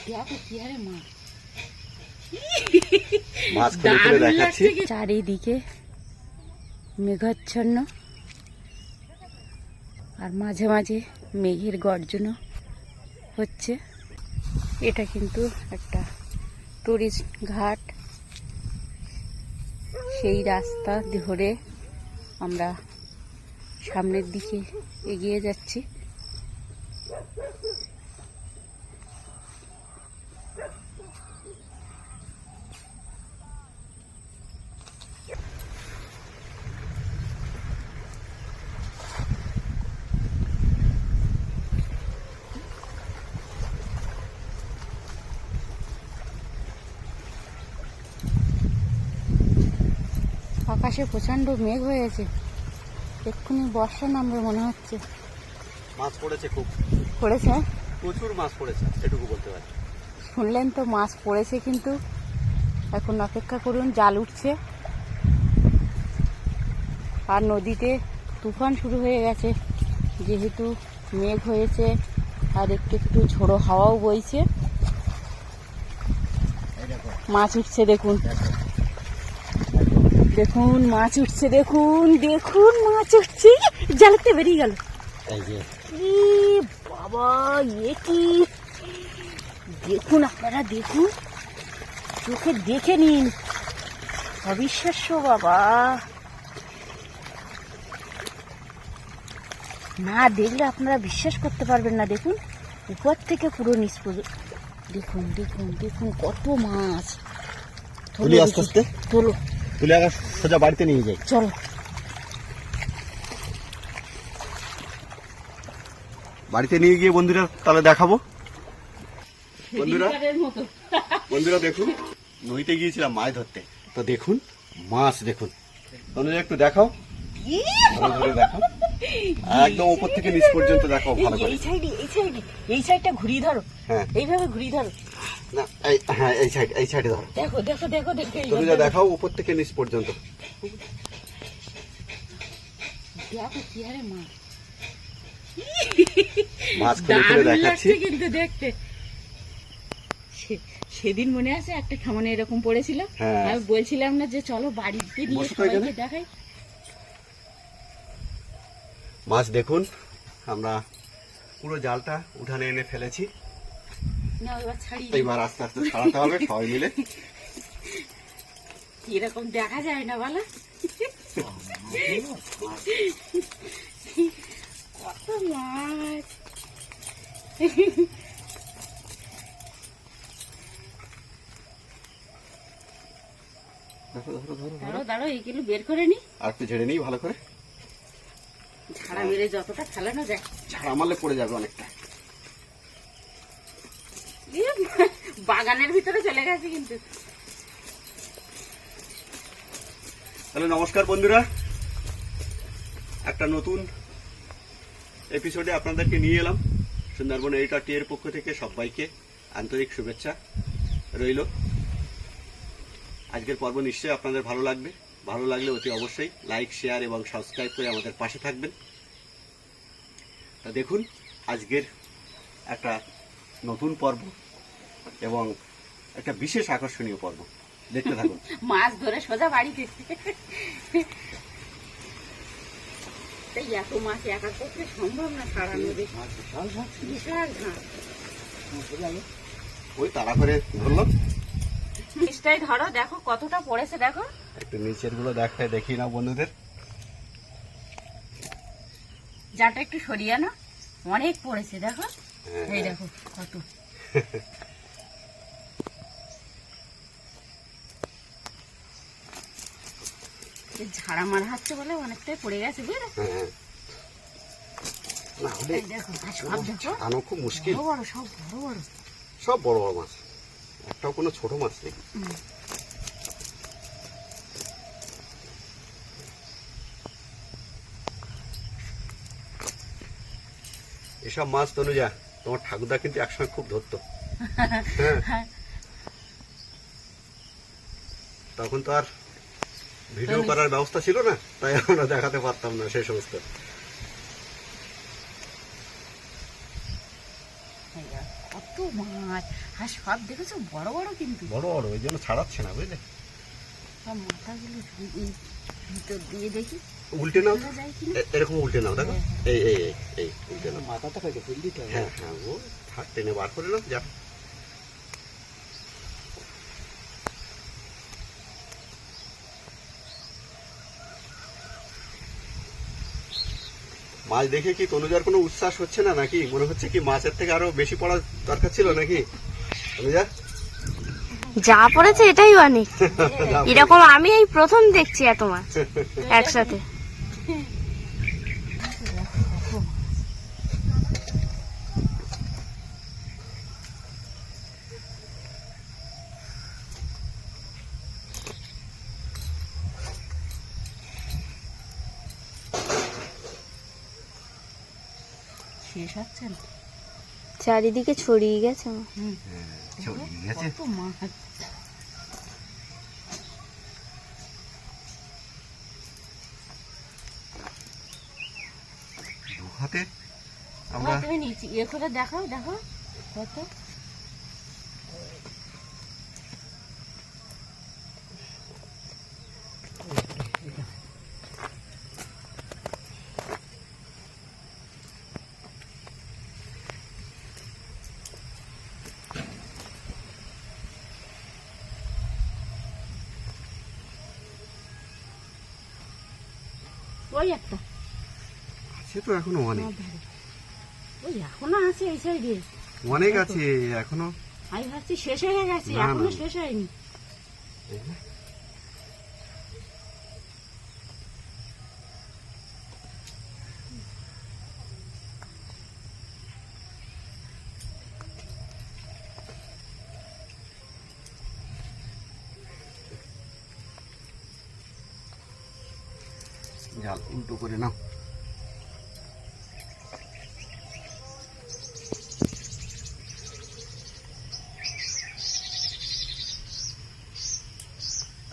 দেখো কি হারে মাছ, মাছ খুলে খুলে দেখাচ্ছি। চারিদিকে মেঘাচ্ছন্ন আর মাঝে মাঝে মেঘের গর্জনও হচ্ছে। এটা কিন্তু একটা টুরিস্ট ঘাট। সেই রাস্তা ধরে আমরা সামনের দিকে এগিয়ে যাচ্ছি। আকাশে প্রচন্ড মেঘ হয়েছে, এক্ষুনি বর্ষা নামবে মনে হচ্ছে। মাছ পড়েছে, খুব পড়েছে, প্রচুর মাছ পড়েছে, এটুকু বলতে পারি। শুনলেন তো, মাছ পড়েছে, কিন্তু এখন অপেক্ষা করুন, জাল উঠছে। আর নদীতে তুফান শুরু হয়ে গেছে, যেহেতু মেঘ হয়েছে আর একটু একটু ঝোড়ো হাওয়াও বইছে। মাছ উঠছে, দেখুন দেখুন মাছ উঠছে, দেখুন দেখুন মাছ উঠছে, জালতে বেরিয়ে গেল। বাবা, এ কি, দেখুন আপনারা, দেখুন, চোখে দেখে নিন, অবিশ্বাস্য বাবা, না দেখলে আপনারা বিশ্বাস করতে পারবেন না। দেখুন উপর থেকে পুরো নিচ পর্যন্ত, দেখুন দেখুন দেখুন কত মাছ। তুলি আস্তে আস্তে তোলো, তুলে আগে সোজা বাড়িতে নিয়ে যাই। চলো। বাড়িতে নিয়ে গিয়ে বন্ধুরা তাহলে দেখাবো। বন্ধুরা দেখুন, নদীতে গিয়েছিলাম মাছ ধরতে, তো দেখুন মাছ, দেখুন তনুজা একটু দেখাও, ধরে দেখাও, একদম উপর থেকে নিচ পর্যন্ত দেখাও ভালো করে। এই সাইডে, এই সাইডে, এই সাইডটা ঘুরিয়ে ধরো, হ্যাঁ এইভাবে ঘুরিয়ে ধরো। না, হ্যাঁ এই সাইডে ধরো। দেখো দেখো দেখো দেখো, তনুজা দেখাও উপর থেকে নিচ পর্যন্ত। দেখো কি হারে মাছ, মাছ খুলে খুলে দেখাচ্ছি। কিন্তু দেখতে সেদিন মনে আছে একটা খামানে এরকম পড়েছিল, আমি বলছিলাম না যে চলো বাড়িতে নিয়ে সবাইকে দেখাই। মাছ দেখুন, আমরা পুরো জালটা উঠানে এনে ফেলেছি, এবার আস্তে আস্তে ছাড়াতে হবে সবাই মিলে। এরকম দেখা যায় না বলো, কত মাছ। ধরো ধরো, এইগুলো বের করে নি, আর একটু ঝেড়ে নিই ভালো করে। ঝাড়া মেরে যতটা ফেলানো যায়, ঝাড়া মারলে পড়ে যাবে অনেকটা। বাগানের ভিতরে চলে গেছে কিন্তু। তাহলে নমস্কার বন্ধুরা, একটা নতুন এপিসোডে আপনাদেরকে নিয়ে এলাম। সুন্দরবন এডিটর টি এর পক্ষ থেকে সবাইকে আন্তরিক শুভেচ্ছা রইল। আজকের পর্ব নিশ্চয়ই আপনাদের ভালো লাগবে, ভালো লাগলে অতি অবশ্যই লাইক, শেয়ার এবং সাবস্ক্রাইব করে আমাদের পাশে থাকবেন। তা দেখুন, আজকের একটা নতুন পর্ব এবং একটা বিশেষ আকর্ষণীয় পর্ব, দেখতে থাকুন। মাছ ধরে সোজা বাড়িতে, তাই এত মাছ একার পক্ষে সম্ভব না ছাড়ানো, বিশাল ঘাস। ওই তাড়া করে ধরলাম। নিচটাই ধরো, দেখো কতটা পড়েছে, দেখো একটু নিচের গুলো দেখায়, দেখি না বন্ধুদের। জালটা একটু সরিয়ে না, অনেক পড়েছে, দেখো এই দেখো কত। ঝাড়া মারা হচ্ছে বলে অনেকটাই পড়ে গেছে, বুঝলে। দেখো সব দেখো, খুব মুশকিল, বড় বড়, সব বড় বড়, সব বড় বড় মাছ, একটাও কোনো ছোট মাছ নেই। এসব মাছ তনুজা তোমার ঠাকুরদা কিন্তু একসময় খুব ধরতো। তখন তো আর ভিডিও করার ব্যবস্থা ছিল না, তাই আমরা দেখাতে পারতাম না সেই সমস্ত। কত মাছ। মাছ। আর সব দেখেছো বড় বড়, কিন্তু বড় বড়, ওই জন্য ছাড়াচ্ছে না বুঝলে। সব মাথাগুলো এই ভিতর দিয়ে দেখি উল্টে নাও, ধরা যায় কিনা। এরকম উল্টে নাও, দেখো এই এই এই এই উল্টে নাও। মাথাটা কেটে ফুল দিতে হবে। হ্যাঁ হ্যাঁ, ও থাক, টেনে বার করে নাও, যা। মাছ দেখে কি তনুজার কোনো উচ্ছ্বাস হচ্ছে না নাকি? মনে হচ্ছে কি মাছের থেকে আরো বেশি পড়া দরকার ছিল নাকি তনুজা? যা পড়েছে এটাই অনেক। এরকম আমি এই প্রথম দেখছি এত মাছ একসাথে। শেষ হচ্ছে না। চারিদিকে ছড়িয়ে গেছে আমার। ছড়িয়ে গেছে। কত মাছ। দু হাতে আমরা তুমি নিচে ইয়ে করে দেখাও, দেখো কত। ওই একটা, আছে তো এখনো অনেক, ওই এখনো আছে এই সাইডে অনেক আছে এখনো। আমি ভাবছি শেষ হয়ে গেছে, না, এখনো না। শেষ হয়নি। জাল উল্টো করে নাও।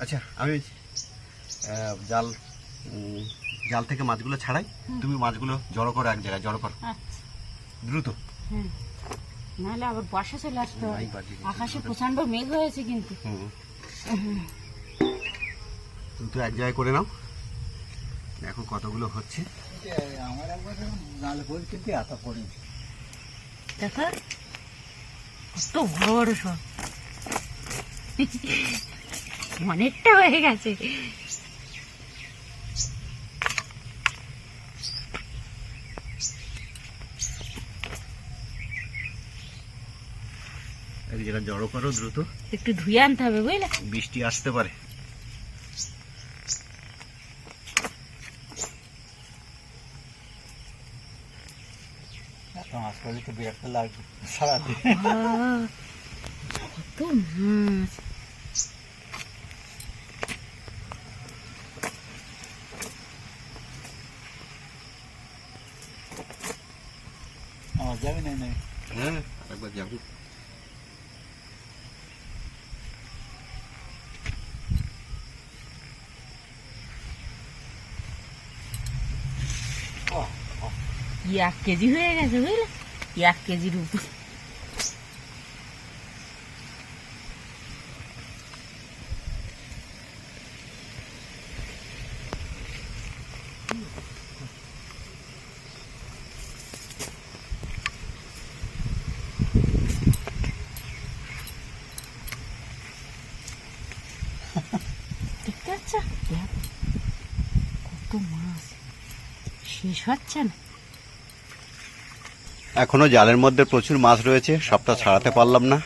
আচ্ছা, আমি জাল জাল থেকে মাছগুলো ছাড়াই, তুমি মাছগুলো জড়ো করো, এক জায়গায় জড়ো করো আচ্ছা, দ্রুত। হ্যাঁ, নাহলে আবার বর্ষা চলে আসতে হবে। নাই বাজি গেছে। আকাশে প্রচন্ড মেঘ হয়েছে কিন্তু। দ্রুত এক জায়গায় করে নাও। দেখো কতগুলো হচ্ছে। আমার একবার জাল পড়ি, কিন্তু এত পড়ি। দেখো কত বড় বড় সব, অনেকটা হয়ে গেছে। এক জায়গায় জড়ো করো দ্রুত, একটু ধুয়ে আনতে হবে বুঝলে। বৃষ্টি আসতে পারে। এত মাছ পড়ি তো বিরক্ত লাগবে সারাদিন। কত মাছ। আমার যাবে না না। হ্যাঁ, আরেকবার যাবো। কি 1 কেজি হয়ে গেছে বুঝলে, 1 কেজির উপর। দেখতে পাচ্ছ কত মাছ, শেষ হচ্ছে না। এখনো জালের মধ্যে প্রচুর মাছ রয়েছে, সবটা ছাড়াতে পারলাম না,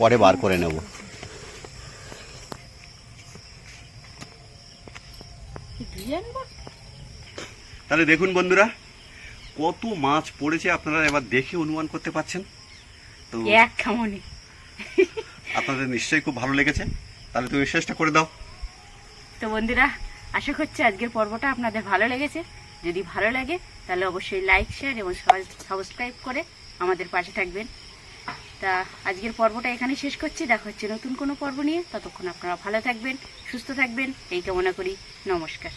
পরে বার করে নেব। ধুয়ে আনবো। তাহলে দেখুন বন্ধুরা, কত মাছ পড়েছে আপনারা এবার দেখে অনুমান করতে পারছেন তো। এক খামনে। আপনাদের নিশ্চয়ই খুব ভালো লেগেছে, তাহলে তুমি শেষটা করে দাও। তো বন্ধুরা, আশা করছি আজকের পর্বটা আপনাদের ভালো লেগেছে। যদি ভালো লাগে তাহলে অবশ্যই লাইক, শেয়ার এবং সাবস্ক্রাইব করে আমাদের পাশে থাকবেন। তা আজকের পর্বটা এখানে শেষ করছি, দেখা হচ্ছে নতুন কোনো পর্ব নিয়ে। ততক্ষণ আপনারা ভালো থাকবেন, সুস্থ থাকবেন এই কামনা করি। নমস্কার।